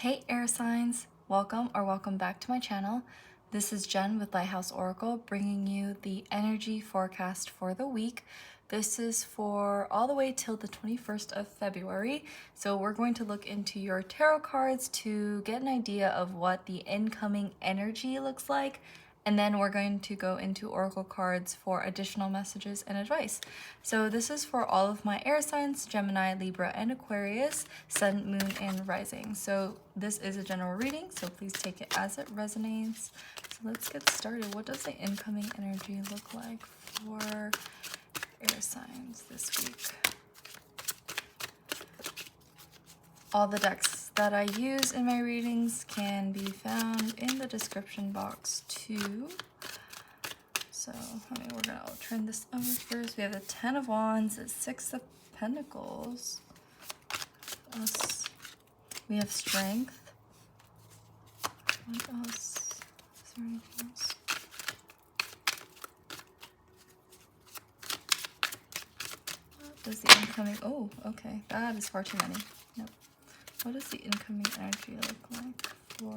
Hey air signs, welcome back to my channel. This is Jen with Lighthouse Oracle bringing you the energy forecast for the week. This is for all the way till the 21st of February. So we're going to look into your tarot cards to get an idea of what the incoming energy looks like. And then we're going to go into oracle cards for additional messages and advice. So this is for all of my air signs, Gemini, Libra, and Aquarius, Sun, Moon, and Rising. So this is a general reading, so please take it as it resonates. So let's get started. What does the incoming energy look like for air signs this week? All the decks that I use in my readings can be found in the description box too. So, we're gonna turn this over first. We have the Ten of Wands, the Six of Pentacles. We have Strength. What else? Is there anything else? What does the incoming... Oh, okay. That is far too many. Nope. What does the incoming energy look like for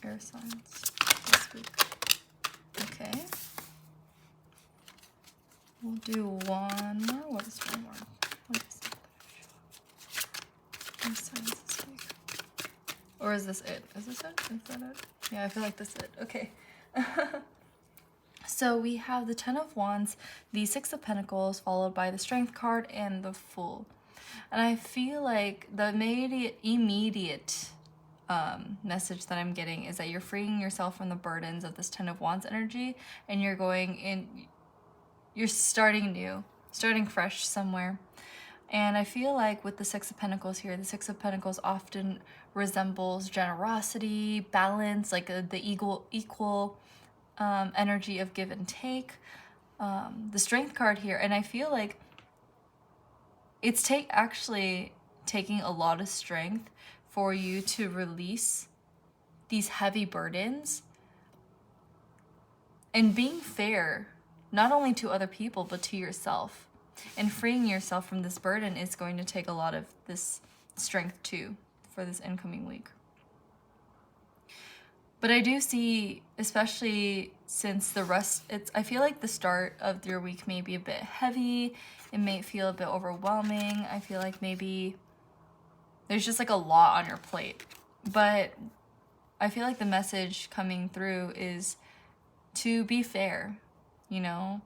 air signs this week? Okay. We'll do one more. What is one more? What is air signs this week? Or is this it? Is this it? Is that it? Yeah, I feel like this is it. Okay. So we have the Ten of Wands, the Six of Pentacles, followed by the Strength card and the Fool. And I feel like the immediate message that I'm getting is that you're freeing yourself from the burdens of this Ten of Wands energy, and you're going in, you're starting new, starting fresh somewhere. And I feel like with the Six of Pentacles here, the Six of Pentacles often resembles generosity, balance, like the equal energy of give and take. The Strength card here, and I feel like it's actually taking a lot of strength for you to release these heavy burdens and being fair, not only to other people, but to yourself. And freeing yourself from this burden is going to take a lot of this strength too for this incoming week. But I do see, especially since I feel like the start of your week may be a bit heavy. It may feel a bit overwhelming. I feel like maybe there's just like a lot on your plate. But I feel like the message coming through is to be fair, you know?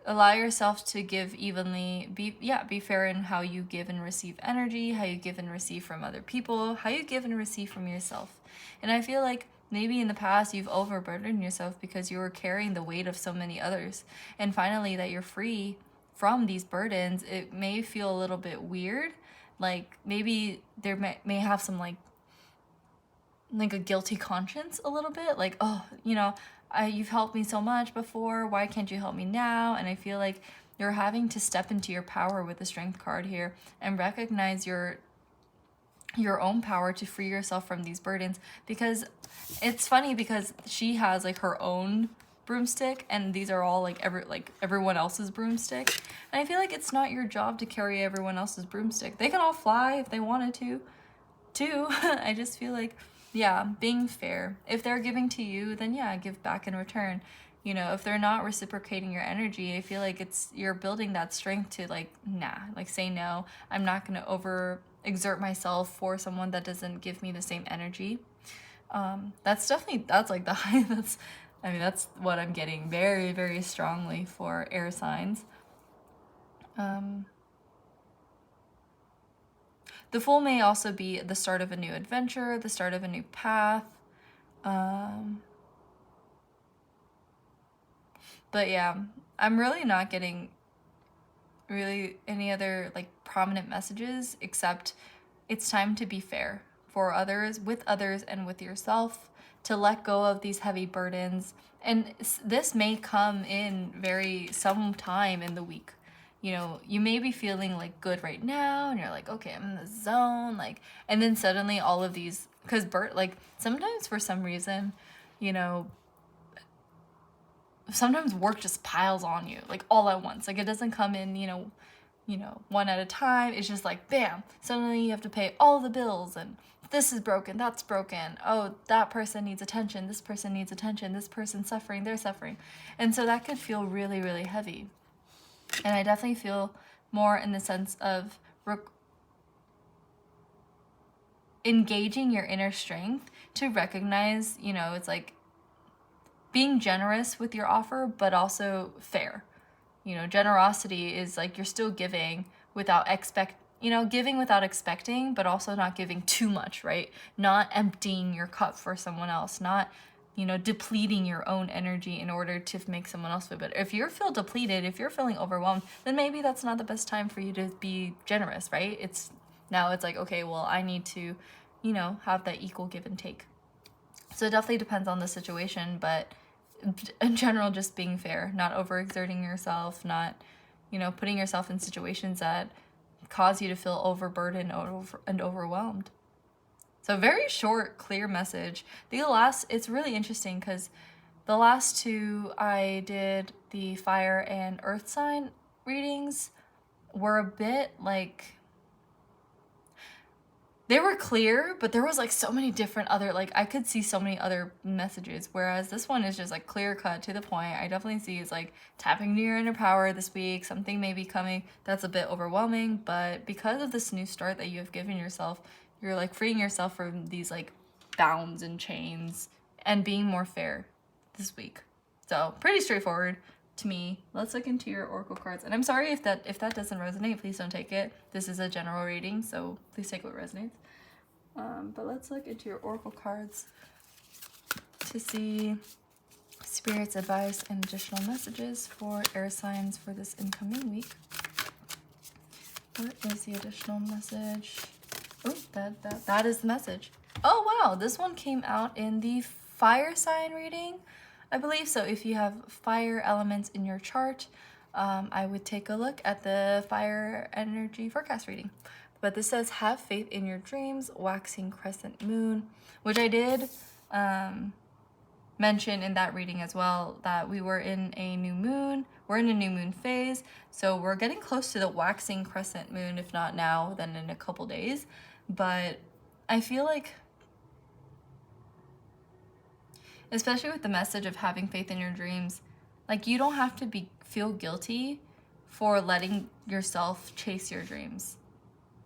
Allow yourself to give evenly, be fair in how you give and receive energy, how you give and receive from other people, how you give and receive from yourself. And I feel like maybe in the past you've overburdened yourself because you were carrying the weight of so many others. And finally that you're free from these burdens, it may feel a little bit weird. Like maybe there may have some like a guilty conscience a little bit. Like, oh, you know, you've helped me so much before, why can't you help me now? And I feel like you're having to step into your power with the Strength card here and recognize your own power to free yourself from these burdens. Because it's funny because she has like her own broomstick and these are all like everyone else's broomstick. And I feel like it's not your job to carry everyone else's broomstick. They can all fly if they wanted to too. I just feel like, yeah, being fair. If they're giving to you, then yeah, give back in return. You know, if they're not reciprocating your energy, I feel like you're building that strength to like, say no. I'm not going to over exert myself for someone that doesn't give me the same energy. That's like the high, that's what I'm getting very, very strongly for air signs. The Fool may also be the start of a new adventure, the start of a new path. But yeah, I'm really not getting any other like prominent messages except it's time to be fair for others, with others, and with yourself, to let go of these heavy burdens. And this may come in sometime in the week. You know, you may be feeling like good right now and you're like, okay, I'm in the zone, like, and then suddenly all of these, because sometimes for some reason, you know, sometimes work just piles on you like all at once. Like it doesn't come in, you know, one at a time. It's just like, bam, suddenly you have to pay all the bills, and this is broken, that's broken. Oh, that person needs attention, this person needs attention, this person's suffering, they're suffering. And so that could feel really, really heavy. And I definitely feel more in the sense of engaging your inner strength to recognize, it's like being generous with your offer, but also fair. Generosity is like you're still giving without giving without expecting, but also not giving too much, right? Not emptying your cup for someone else, not, depleting your own energy in order to make someone else feel better. If you feel depleted, if you're feeling overwhelmed, then maybe that's not the best time for you to be generous, right? It's like, okay, well, I need to, have that equal give and take. So it definitely depends on the situation, but in general, just being fair, not overexerting yourself, not, putting yourself in situations that cause you to feel overburdened and overwhelmed. So very short, clear message. It's really interesting because the last two I did, the fire and earth sign readings, were a bit like, they were clear, but there was like so many different other, like I could see so many other messages, whereas this one is just like clear cut to the point. I definitely see it's like tapping into your inner power this week. Something may be coming that's a bit overwhelming, but because of this new start that you have given yourself, you're like freeing yourself from these like bounds and chains and being more fair this week. So pretty straightforward to me. Let's look into your oracle cards. And I'm sorry if that doesn't resonate, please don't take it. This is a general reading, so please take what resonates. But let's look into your oracle cards to see Spirit's advice and additional messages for air signs for this incoming week. What is the additional message? Oh, that is the message. Oh wow, this one came out in the fire sign reading, I believe. So if you have fire elements in your chart, I would take a look at the fire energy forecast reading. But this says, have faith in your dreams, waxing crescent moon, which I did mention in that reading as well, that we were in a new moon. We're in a new moon phase, so we're getting close to the waxing crescent moon, if not now, then in a couple days. But I feel like, especially with the message of having faith in your dreams, like you don't have to feel guilty for letting yourself chase your dreams,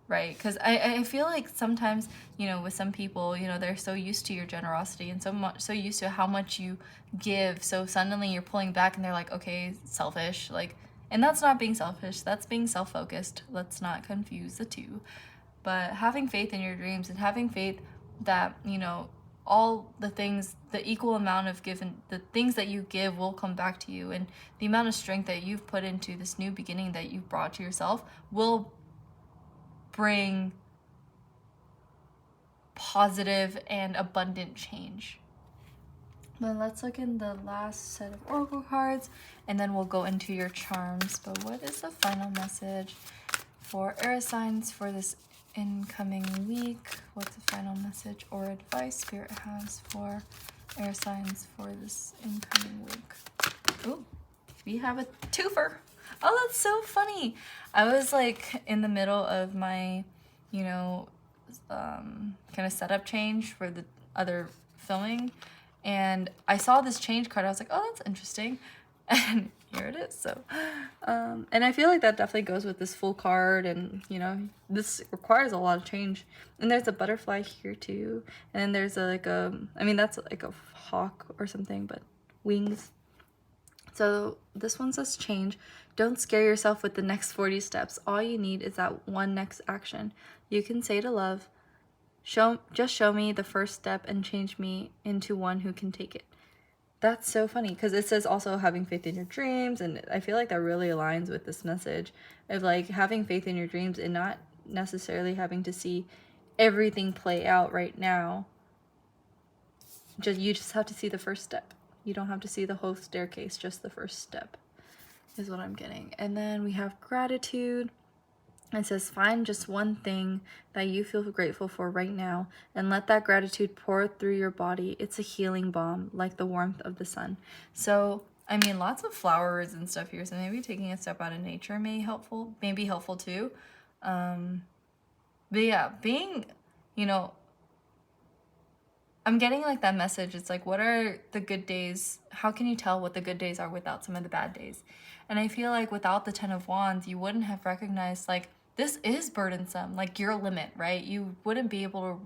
right? Because I feel like sometimes, with some people, they're so used to your generosity and so used to how much you give, so suddenly you're pulling back and they're like, okay, selfish, like, and that's not being selfish, that's being self-focused. Let's not confuse the two. But having faith in your dreams and having faith that, all the things, the equal amount of the things that you give will come back to you, and the amount of strength that you've put into this new beginning that you've brought to yourself will bring positive and abundant change. But let's look in the last set of oracle cards, and then we'll go into your charms. But what is the final message for air signs for this incoming week? What's the final message or advice Spirit has for air signs for this incoming week? Ooh, we have a twofer. Oh, that's so funny. I was like in the middle of my, kind of setup change for the other filming, and I saw this change card. I was like, oh, that's interesting. And here it is. So, and I feel like that definitely goes with this full card, and this requires a lot of change. And there's a butterfly here too, and then there's that's like a hawk or something, but wings. So this one says change. Don't scare yourself with the next 40 steps. All you need is that one next action. You can say to love, just show me the first step and change me into one who can take it. That's so funny because it says also having faith in your dreams, and I feel like that really aligns with this message of like having faith in your dreams and not necessarily having to see everything play out right now. You just have to see the first step. You don't have to see the whole staircase, just the first step is what I'm getting. And then we have gratitude. It says, find just one thing that you feel grateful for right now and let that gratitude pour through your body. It's a healing balm, like the warmth of the sun. So I mean, lots of flowers and stuff here, so maybe taking a step out of nature may be helpful too. But yeah, being, you know, I'm getting like that message. It's like, what are the good days? How can you tell what the good days are without some of the bad days? And I feel like without the Ten of Wands, you wouldn't have recognized, like, this is burdensome, like your limit, right? You wouldn't be able to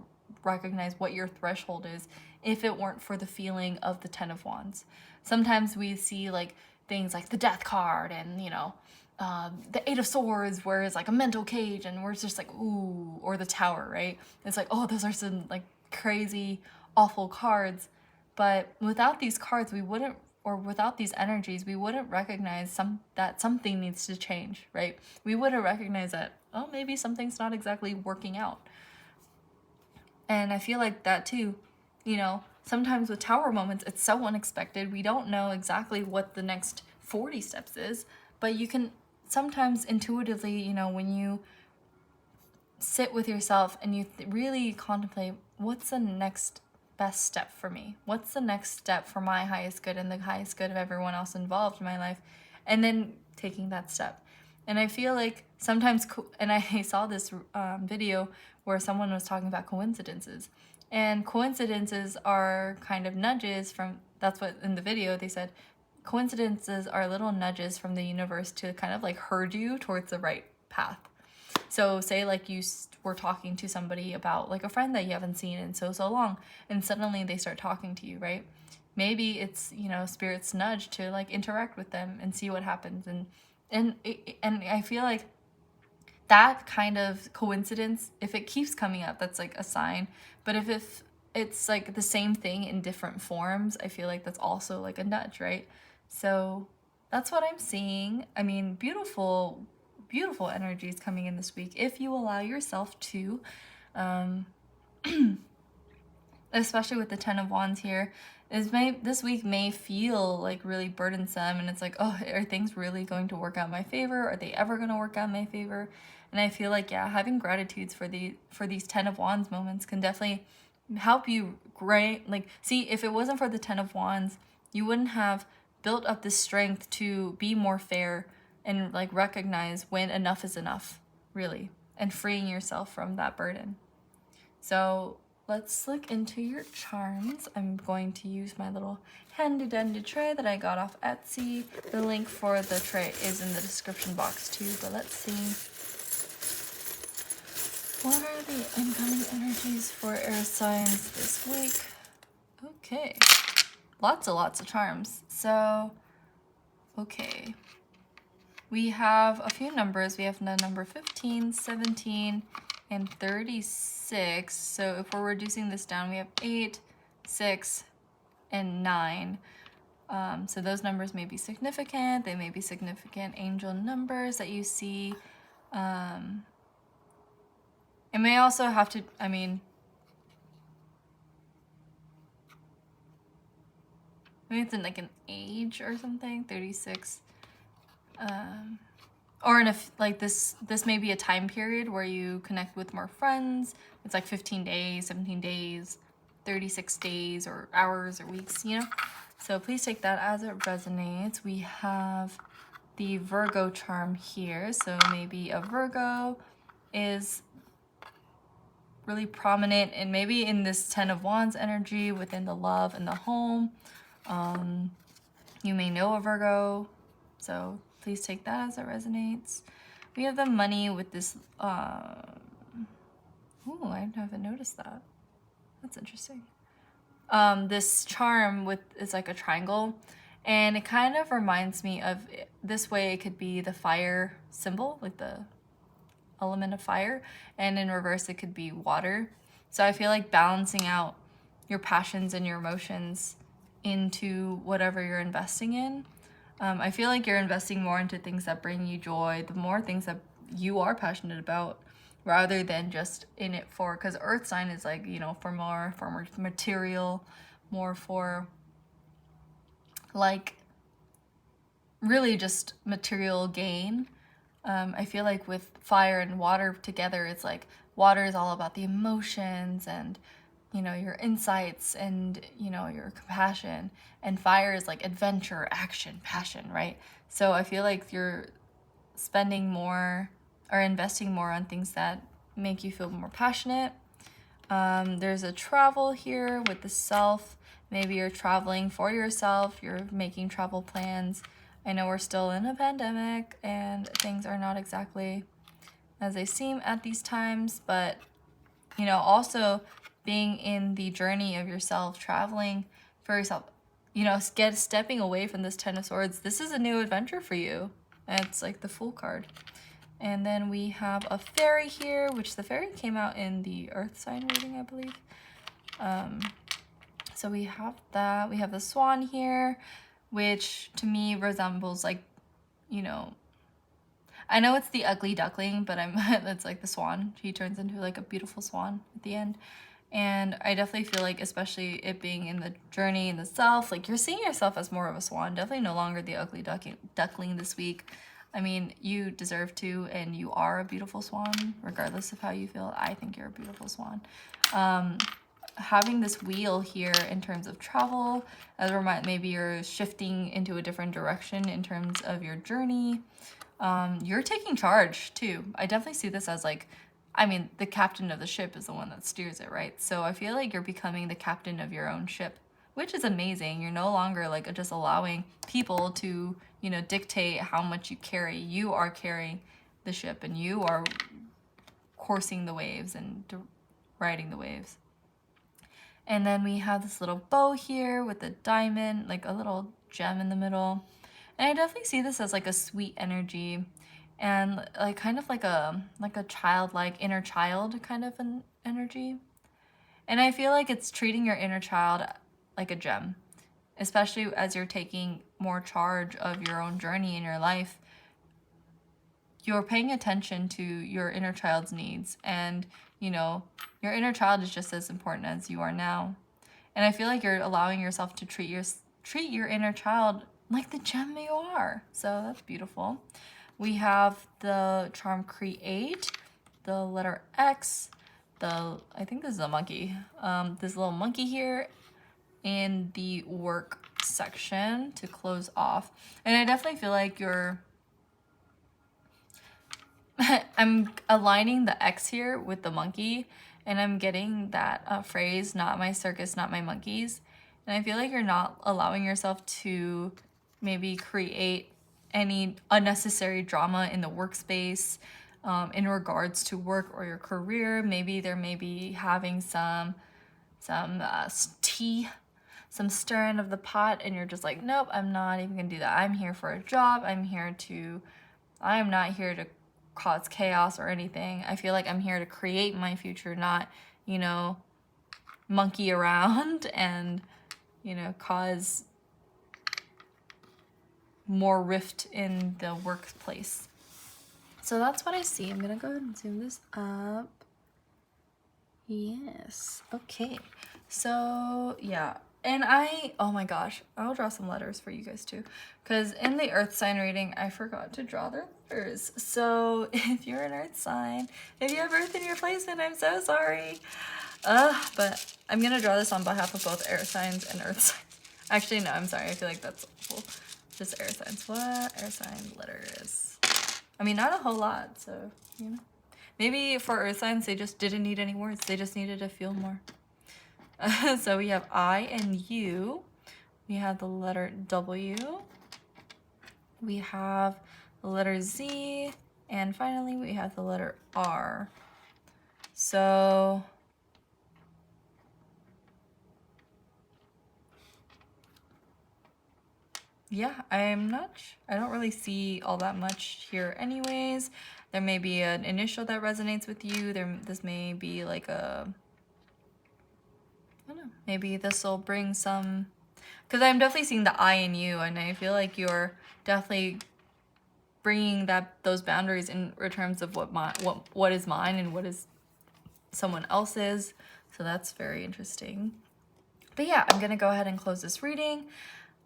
recognize what your threshold is if it weren't for the feeling of the Ten of Wands. Sometimes we see like things like the Death card and, you know, the Eight of Swords, where it's like a mental cage, and we're just like, ooh, or the Tower, right? It's like, oh, those are some like crazy, awful cards. But without these cards, we wouldn't, or without these energies, we wouldn't recognize that something needs to change, right? We wouldn't recognize that, oh, maybe something's not exactly working out. And I feel like that too, you know, sometimes with Tower moments, it's so unexpected. We don't know exactly what the next 40 steps is, but you can sometimes intuitively, you know, when you sit with yourself and you really contemplate, what's the next best step for me? What's the next step for my highest good and the highest good of everyone else involved in my life? And then taking that step. And I feel like sometimes, and I saw this video where someone was talking about coincidences. And coincidences are kind of nudges from, that's what in the video they said, coincidences are little nudges from the universe to kind of like herd you towards the right path. So say like you were talking to somebody about like a friend that you haven't seen in so long, and suddenly they start talking to you, right? Maybe it's, you know, spirit's nudge to like interact with them and see what happens. And I feel like that kind of coincidence, if it keeps coming up, that's like a sign. But if it's like the same thing in different forms, I feel like that's also like a nudge, right? So that's what I'm seeing. I mean, beautiful energies coming in this week if you allow yourself to, especially with the Ten of Wands here. This week may feel like really burdensome, and it's like, oh, are things really going to work out in my favor? Are they ever going to work out in my favor? And I feel like, yeah, having gratitudes for these Ten of Wands moments can definitely help you see, if it wasn't for the Ten of Wands, you wouldn't have built up this strength to be more fair and like recognize when enough is enough, really, and freeing yourself from that burden. So let's look into your charms. I'm going to use my little handy dandy tray that I got off Etsy. The link for the tray is in the description box too, but let's see. What are the incoming energies for air signs this week? Okay, lots of charms. So, okay. We have a few numbers. We have the number 15, 17, and 36. So if we're reducing this down, we have 8, 6, and 9. So those numbers may be significant. They may be significant angel numbers that you see. It may also have to, I mean, maybe it's in like an age or something, 36. Or in like this may be a time period where you connect with more friends. It's like 15 days, 17 days, 36 days or hours or weeks, you know? So please take that as it resonates. We have the Virgo charm here. So maybe a Virgo is really prominent, and maybe in this Ten of Wands energy within the love and the home. You may know a Virgo, so please take that as it resonates. We have the money with this, I haven't noticed that. That's interesting. This charm is like a triangle, and it kind of reminds me of, this way it could be the fire symbol, like the element of fire, and in reverse it could be water. So I feel like balancing out your passions and your emotions into whatever you're investing in. I feel like you're investing more into things that bring you joy, the more things that you are passionate about, rather than just in it for, because earth sign is like, you know, for more material, more for like really just material gain. I feel like with fire and water together, it's like water is all about the emotions and you know, your insights and, you know, your compassion. And fire is like adventure, action, passion, right? So I feel like you're spending more or investing more on things that make you feel more passionate. There's a travel here with the self. Maybe you're traveling for yourself, you're making travel plans. I know we're still in a pandemic and things are not exactly as they seem at these times, but you know, also being in the journey of yourself, traveling for yourself, you know, stepping away from this Ten of Swords. This is a new adventure for you. And it's like the Fool card. And then we have a fairy here, which the fairy came out in the Earth sign reading, I believe. So we have that. We have the swan here, which to me resembles like, you know, I know it's the ugly duckling, but it's like the swan. He turns into like a beautiful swan at the end. And I definitely feel like, especially it being in the journey in the self, like you're seeing yourself as more of a swan. Definitely no longer the ugly duckling this week. I mean, you deserve to, and you are a beautiful swan, regardless of how you feel. I think you're a beautiful swan. Having this wheel here in terms of travel, as a reminder, maybe you're shifting into a different direction in terms of your journey. You're taking charge too. I definitely see this as like, I mean, the captain of the ship is the one that steers it, right? So I feel like you're becoming the captain of your own ship, which is amazing. You're no longer like just allowing people to, you know, dictate how much you carry. You are carrying the ship and you are coursing the waves and riding the waves. And then we have this little bow here with a diamond, like a little gem in the middle. And I definitely see this as like a sweet energy and like kind of like a childlike inner child kind of an energy. And I feel like it's treating your inner child like a gem, especially as you're taking more charge of your own journey in your life. You're paying attention to your inner child's needs, and you know, your inner child is just as important as you are now. And I feel like you're allowing yourself to treat your inner child like the gem you are. So that's beautiful. We have the charm create, the letter X, I think this is a monkey. This little monkey here in the work section to close off. And I definitely feel like you're I'm aligning the X here with the monkey, and I'm getting that phrase, not my circus, not my monkeys. And I feel like you're not allowing yourself to maybe create any unnecessary drama in the workspace in regards to work or your career. Maybe there may be having some tea, some stirring of the pot, and you're just like, nope, I'm not even gonna do that. I'm here for a job. I am not here to cause chaos or anything. I feel like I'm here to create my future, not, you know, monkey around and, you know, cause more rift in the workplace. So that's what I see. I'm gonna go ahead and zoom this up. Yes. Okay. So yeah. And oh my gosh, I'll draw some letters for you guys too. Because in the earth sign reading, I forgot to draw their letters. So if you're an earth sign, if you have earth in your placement, I'm so sorry. But I'm going to draw this on behalf of both air signs and earth signs. Actually, no, I'm sorry. I feel like that's awful. Just air signs. What air sign letter is? I mean, not a whole lot, so, you know. Maybe for earth signs, they just didn't need any words. They just needed to feel more. So we have I and U. We have the letter W. We have the letter Z. And finally, we have the letter R. So yeah, I don't really see all that much here anyways. There may be an initial that resonates with you. This may be like I don't know, maybe this will bring some, because I'm definitely seeing the I in you, and I feel like you're definitely bringing those boundaries in terms of what is mine and what is someone else's. So that's very interesting. But yeah, I'm gonna go ahead and close this reading.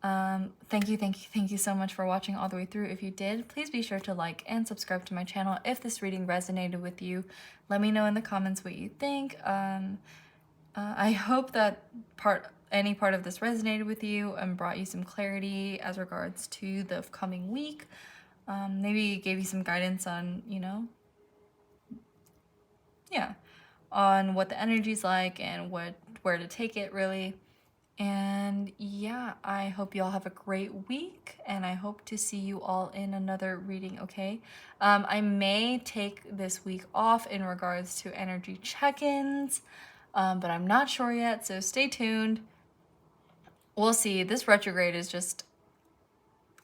Thank you so much for watching all the way through. If you did, please be sure to like and subscribe to my channel. If this reading resonated with you, let me know in the comments what you think. I hope that any part of this resonated with you and brought you some clarity as regards to the coming week. Maybe gave you some guidance on, yeah, on what the energy's like and where to take it really. And yeah, I hope you all have a great week, and I hope to see you all in another reading, okay? I may take this week off in regards to energy check-ins, but I'm not sure yet, so stay tuned. We'll see. This retrograde is just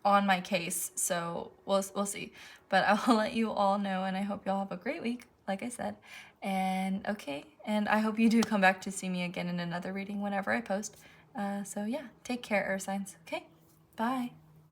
on my case, so we'll see. But I will let you all know, and I hope you all have a great week, like I said. And okay, and I hope you do come back to see me again in another reading whenever I post. So yeah, take care, Earth signs. Okay, bye.